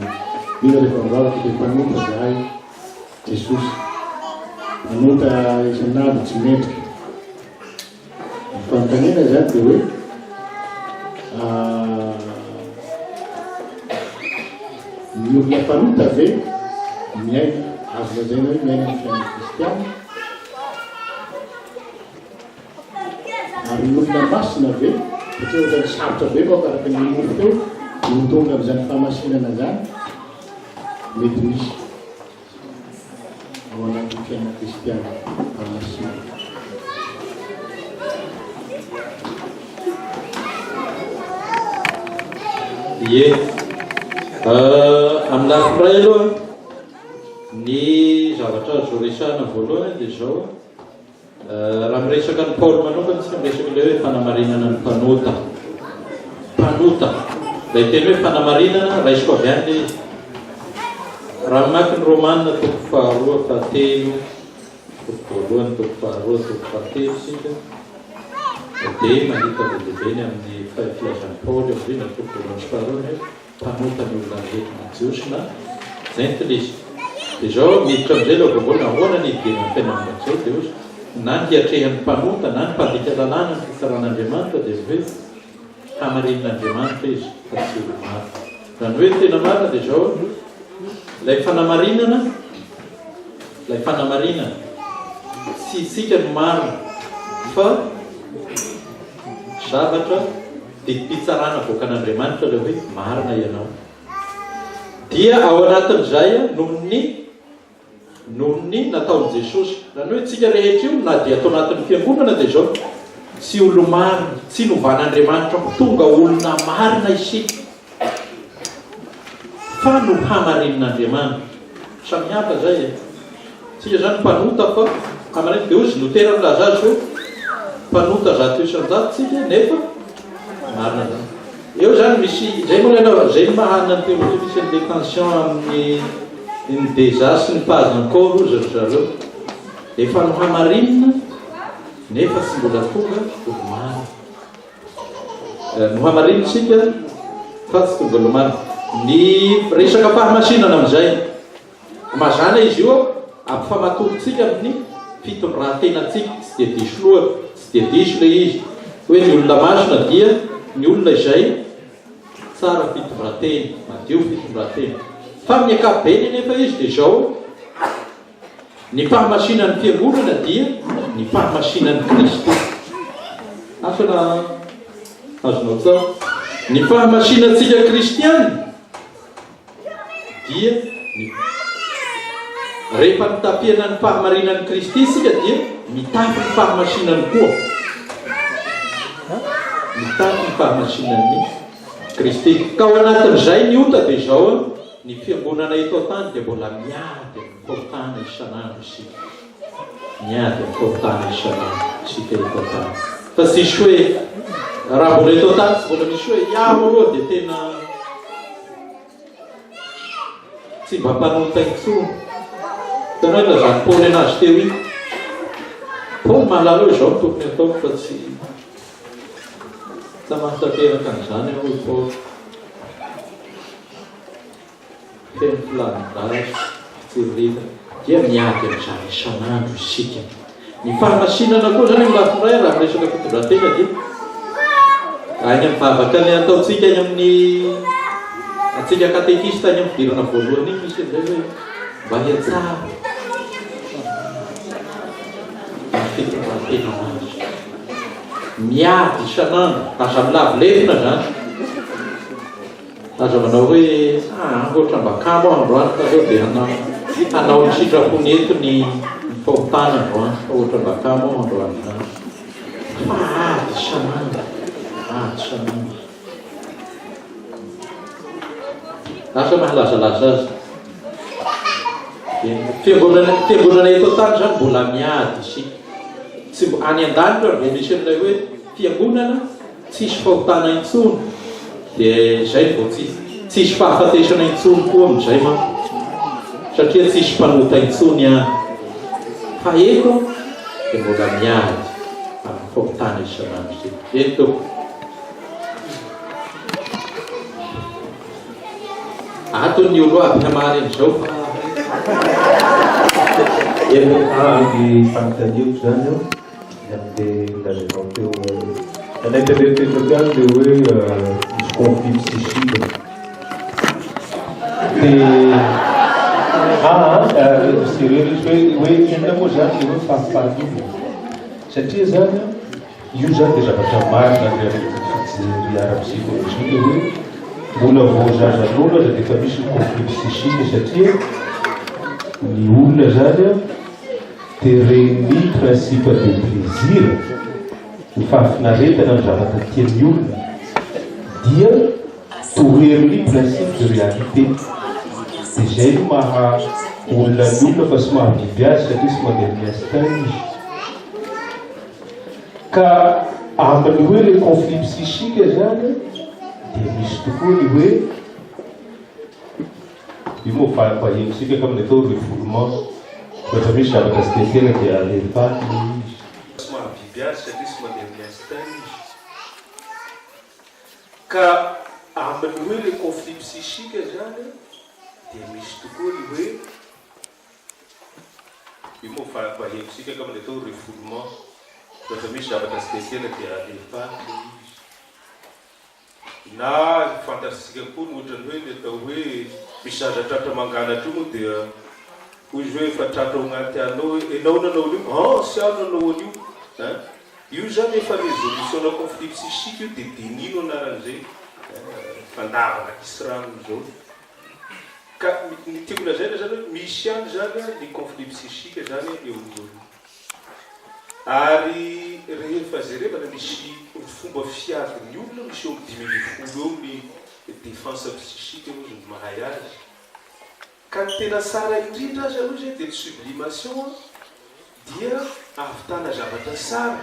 mila rehefa mivavaka dia mpanota zahay Jesosy, manota isan'andro tsy mendrika. Ny fanontaniana zany dia hoe ny olona mpanota ve miaina azo lazaina hoe miaina amin'ny fiainana kristiana ary ny olona masina ve satria ohatra ny sarotra be makaraka ny mofo teo no tonga amin'izany fahamasinana zany mety misy ao anatin'ny fiainana kristiana fahamasinana. Ie amin'ny lafiray aloha ny zavatra azo resahana voalohany dia zao raha miresaka ny Paoly manokana tsy miresaka ilay hoe fanamarinana ny mpanota ilay teny hoe fanamarinana raisiko avy any le izy. Raha mamaky ny Romanina 2:7 voalohany 2:7 sika dia mahita lehibe ny amin'ny filazan'ny Paoly am'rina 2:7 mpanota ny olona rehetina Jiosy na gentiliste. Dia zao miditra amin'izay aloha voalohany ahoana ny idena ny fiainana amin'izay dia ozy na ny hiatrehan'ny mpanota na ny mpandika lalàna ny fisaran'Andriamanitra dia hoe hamarin'Andriamanitra izy fa tsy olo maro. Raha ny hoe tena marina dia zao ilay fanamarinana tsy isika ny marina fa zavatra didi-pitsarana voakan'Andriamanitra ilay hoe marina ianao. Dia ao anatin'izay noho ny nataon'i Jesosy. Raha ny hoe tsika rehetra io na dia atao anatin'ny fiangonana dia zao tsy olo marina, tsy novan'Andriamanitra tonga olona marina isika fa no hamarin'Andriamanitra. Samy hafa zay tsika zany mpanota fa hamarinina dia ozy notera milaza azy hoe mpanota zato isan-jato tsika nefa marina zany. Eo zany misy zay moa ianao zay mahana ny théologie misy ny détention amin'ny ny déjà sy ny pas encore ozy ry zareo efa no hamarinina nefa tsy mbola tonga olo marina. No hamarinina tsika fa tsy tonga olo marina. Ny resaka fahamasinana amin'izay mazana izy io ampifamatorontsika amin'ny fitondratenantsika. Tsy dia diso loha, tsy dia diso le izy hoe ny olona masina dia ny olona izay tsara fitondratena, madio fitondratena. Fa amin'ny ankapobeny nefa izy dia zao ny fahamasinan'ny fiangonana dia ny fahamasinan'ny Kristy. Asana azonao tsara ny fahamasinantsika kristiana dia rehefa mitapiana ny fahamarinan'ny Kristy isika dia mitafy ny fahamasinany koa. Mitafy ny fahamasinan'ny Kristy. Ka ao anatin'izay ny ota dia zao ny fiangonana eto an-tany dia mbola miady amin'ny faotana isan'andro isika. Miady amin'ny faotana isan'andro isika eto an-tany. Fa tsisy hoe raha mbola eto an-tany tsy mbola misy hoe iaho aloha dia tena tsy mba mpanota intsony. Tanao hoe lazany Paoly anazy teo iny. Paoly mahalala hoe zao tokony ataoko fa tsy mahatateraka an'izany aho hoe Paoly. Feno filamin-draza fitsirita dia miady amin'izany isan'andro isika. Ny fahamasinana koa zany amin'ny lafindray raha miresaka fitondratena dia any mivavaka ny ataontsika any amin'ny atsika katekista any amin'ny dirana voalohany iny misy an'izay hoe mba hiatsara ny fitondratena anazy. Miady isan'andro aza milavolefina zany. Aza manao hoe ohatra mba kamo androany fa zao dia hanao ny sitrapony eto ny fahotana androany fa ohatra mba kamo androany zany. Fa ady isan'andro, ady isan'andro. Asa mahalazalaza azy. Fiangonana eto an-tany zany mbola miady isika. Tsy any an-danitra vao misy an'ilay hoe fiangonana tsisy fahotana intsony dia izay vao tsisy fahafatesana intsony koa amin'izay manko satria tsisy mpanota intsony any. Fa eto dia mbola miady amin'ny fahotana isan'andro isika. Eto atony olo aby hamary an'izao fa andy fanontaniako zany ao amin'ilay lazanao teo anaitaletetro any dia hoe misy conflit psychique dia sérieux izy hoe inona moa zany dia hoe fahafahan'olo satria zany io zany dia zavatra marina fijery ara-psychologique hoe mbola voazazan'olo aza dia efa misy conflit psychique satria ny olona zany dia reny principe de plaisir ny fahafinaretana amin'ny zavatra tian'ny olona dia toheriny principe de réalité. Dia zay no maha olona ny olona fa sy mahabiby azy satria sy mandeha amin'ny instinct izy. Ka amin'ny hoe le conflit psychique zany dia misy tokoa ny hoe io moa fahemisika ka amin'ny atao refoulement ohatra misy zavatra sy tetena dia alefaty izy sy mahabiby azy satria sy mandeha amin'ny instinct izy. Ka amin'ny hoe le conflit psychique zany dia misy tokoa ny hoe io moa fahevitsika ka mande atao refoulement rehefa misy zavatra spesiala dia alefa na fantasitsika koa ny ohatrany hoe ny atao hoe misy zazatratra manganatra io moa dia hoy izy hoe efa tratra ao agnaty anao hoe enao nanao an'io sy aho nanao an'io io zany efa résolution na conflit psychique io dia denino anaran'izay fandavana kisy rano zao ka ny tiako lazaina zany hoe misy any zany ny conflit psychique zany eo amin'olo ary rehefa jerevana misy fomba fiadiny olona misy eo amin'ny 50 eo ny défense psychique eo izy mahay azy ka ny tena tsara indrindra azy aloha zay dia ny sublimation dia ahavitana zavatra tsara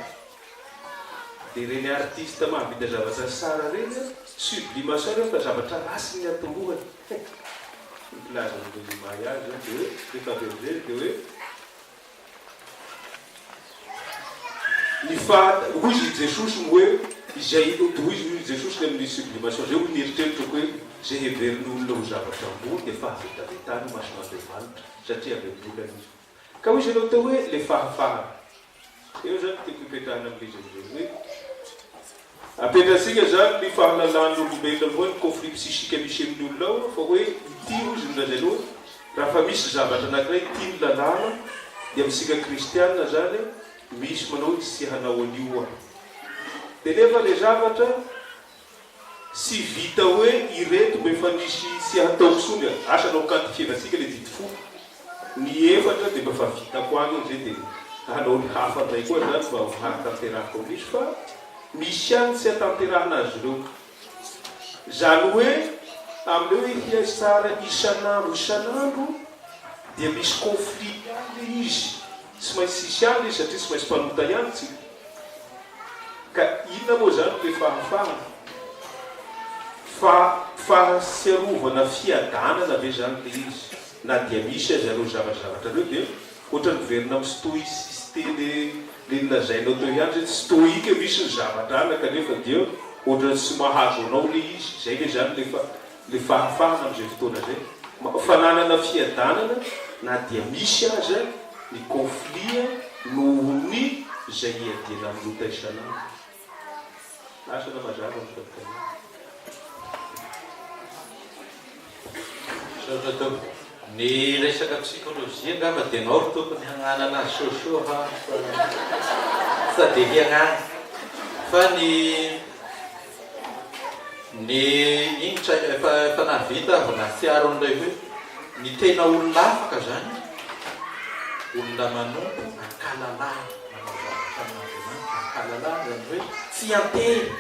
dia reny artiste mahavita zavatra tsara reny sublimation rehefa zavatra rasy ny atombohany plaza ny mahay azy dia hoe rehefa avevery dia hoe ny hoy izy jesosy hoe izay hoy izy jesosy ny amin'ny sublimation zay ho nieritreritro hoe zay heverin'olona ho zavatra ambony dia fahavetavetany mason'Andriamanitra satria avevolana izy ka hoy izy anao tao hoe le fahafahana eo zany tiako hipetrahana amin'izy amizay hoe apetrasika zany ny fahalalan'olombelona moa ny conflit psychique misy amin'ny olona ao fa hoe ity hoy izy nolazaina hoe raha fa misy zavatra anankiray tia ny lalàna dia amintsika kristianina zany misy manao tsy hanao an'io dia nefa le zavatra sy vita hoe ireto mba efa nisy sy hatao sony asanao quantifienatsika le dity fo ny efatra dia mba fa vitako any zay dia hanao ny hafa ndray koa zany mba hatanterahako misy fa misy any tsy hatanterahana azy ireo zany hoe amile hoe hiasara isan'andro dia misy conflit any izy tsy maintsy sisy any izy satria tsy maintsy mpanota ihany tsika ka inona moa zany le fahafahana fahasiarovana fiadanana ve zany le izy na dia misy azy areo zavatra reo dia ohatra ny verina amin'ny stoïcité le nilazainao teo ihany zay stoïque misy ny zavatra ana kanefa dia ohatra tsy mahazo anao le izy zay le zany le fahafahana amin'izay fotoana zay fananana fiadanana na dia misy azy ny conflit noho ny zay iadiana amin'ota isan'andro asana mazava nyfatana Saudara ny resaka psikôlôjia angamba dia anao ro tokony hagnanana azy soasoa sady hiagnana fa ny ingotra efa navita avy natsiaro an'ilay hoe ny tena olona afaka zany olona manompo ankalalana manao zavatra amin'Andriamanitra ankalalana zany hoe tsy antery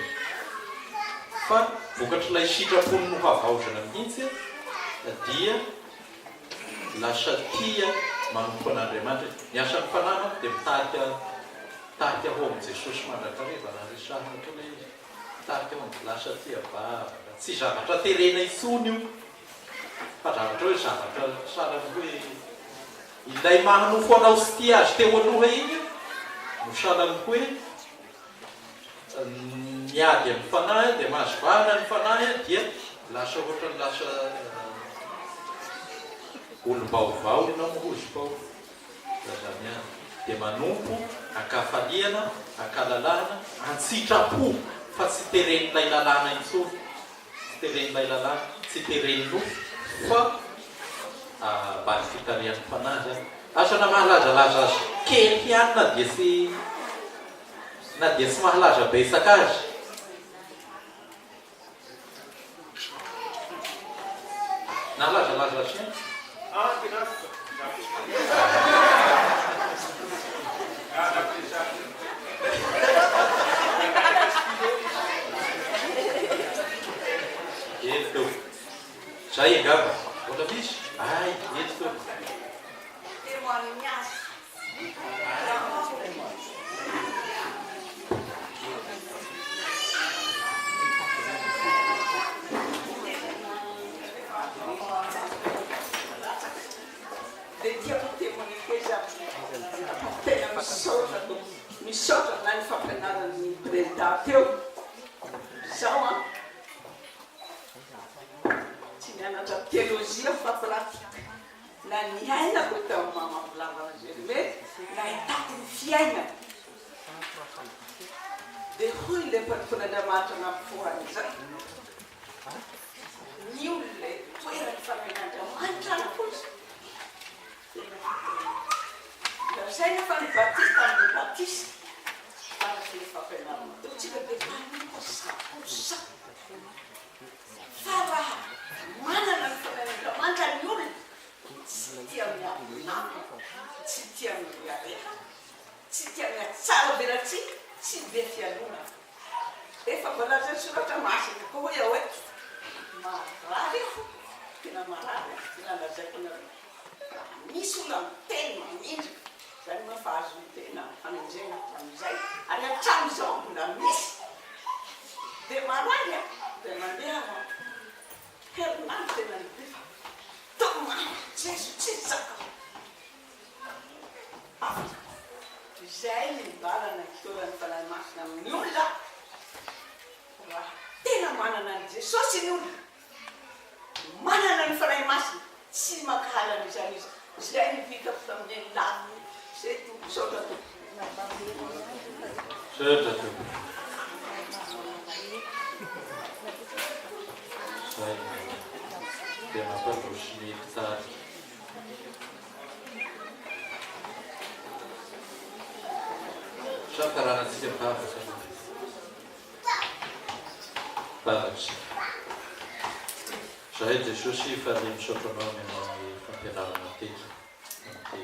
fa vokatr'ilay sitrapony no havaozana mihitsy dia lasa tia manompo an'Andriamanitra ny asan'ny fanama dia mitaty ao amin'i Jesosy mandrakariva na resahana toa le izy mitaty ao lasa tia bavaka tsy zavatra terena itsony io fa zavatra hoe zavatra sara hoe ilay mahanofo anao sy tia azy teo aloha iny no sanany hoe miady amin'ny fanahy dia mahazo vahana ny fanahy dia lasa ohatrany lasa olom-baovao ianao mohozipao zany any dia manompo ankafaliana ankalalana antsitrapo fa tsy teren'ilay lalàna intsony tsy teren'ilay lalàna tsy teren'no fa bary fitarian'ny fanahy zany asana mahalazalaza azy kely ihany na dia tsy mahalaza betsaka azy nalazalaza azy ihany eto zay angamba mbola misy ay eto misaotra na ny fampianaran'ny président teo zao tsy mianatra teolojia fa pratika na ny ainako tao mamavolava zany hoe nahitako ny fiainana dia hoy le mpampifon'Andriamanitra nampiforana izay ny olona toerany fanahin'Andriamanitra na fotsy lazaina fa ny batista amin'ny batista fanaky le fampianarana totsika dia maniko sakosa fa raha manana ny fanahin'Andriamanitra ny olona tsy tia miaminamina tsy tia miareha tsy tia miatsara veratsika tsy be fialona efa voalaza ny soratra masina ko hoe hoe marary tena marary tena lazaiko nareo misy olona miteny mamindry zany mahafahazo ny tena fanenjena amin'izay ary hatramin'izao mbola misy dia marary dia mandeha herinandro tena nybifa tomany jesu tsy zaka izay ny mbalana hitoran'ny fanahy masina amin'ny olona raha tena manana ny jesosy ny olona manana ny fanahy masina tsy makahalana izany izy izay ny vitako tamin'ny lany zay tompo saotra tompo Saotra tompo. Zay dia mampandroso ny tsara. Samparanantsika mivavaka vavatsika. Zahay Jesosy fa ny misaotra anao aminao ny fampianarana teny amin'ity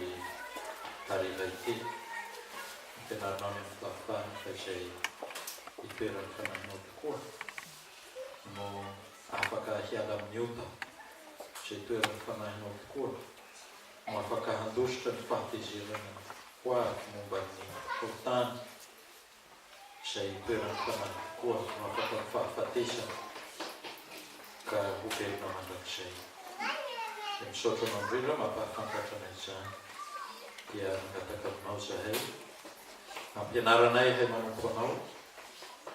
hariva ity. Fampianaranao ny fahafahana fa izay hitoeran'ny fanahinao tokoa no afaka hiala amin'ny ota izay toeran'ny fanahinao tokoa no afaka handositra ny fahatezerana ho avy momba ny tany izay toeran'ny fanahy tokoa no afaka ny fahafatesana ka hovelona mandrakizay. Dia misaotra anao indrindra mampahafantatrana izany dia mangataka aminao zahay ampianaranay hay manompo anao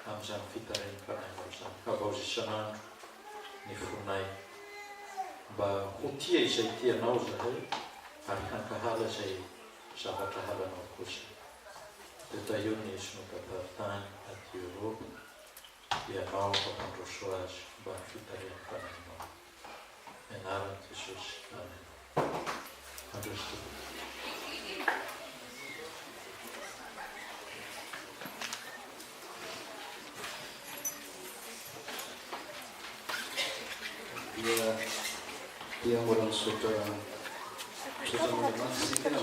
amin'izany fitarain'ny fanahinao izany avao isan'andro ny fonay mba ho tia izay tianao zahay ary hankahala izay zavatra halanao kosa. Dia tahio ny sonopataritany aty Eropa dia anao mampandroso azy mba fitarain'ny fanahinao. Ianaran'i Jesosy. Amen. Androso tokoa. Dia mbola misaotra Andriamanitra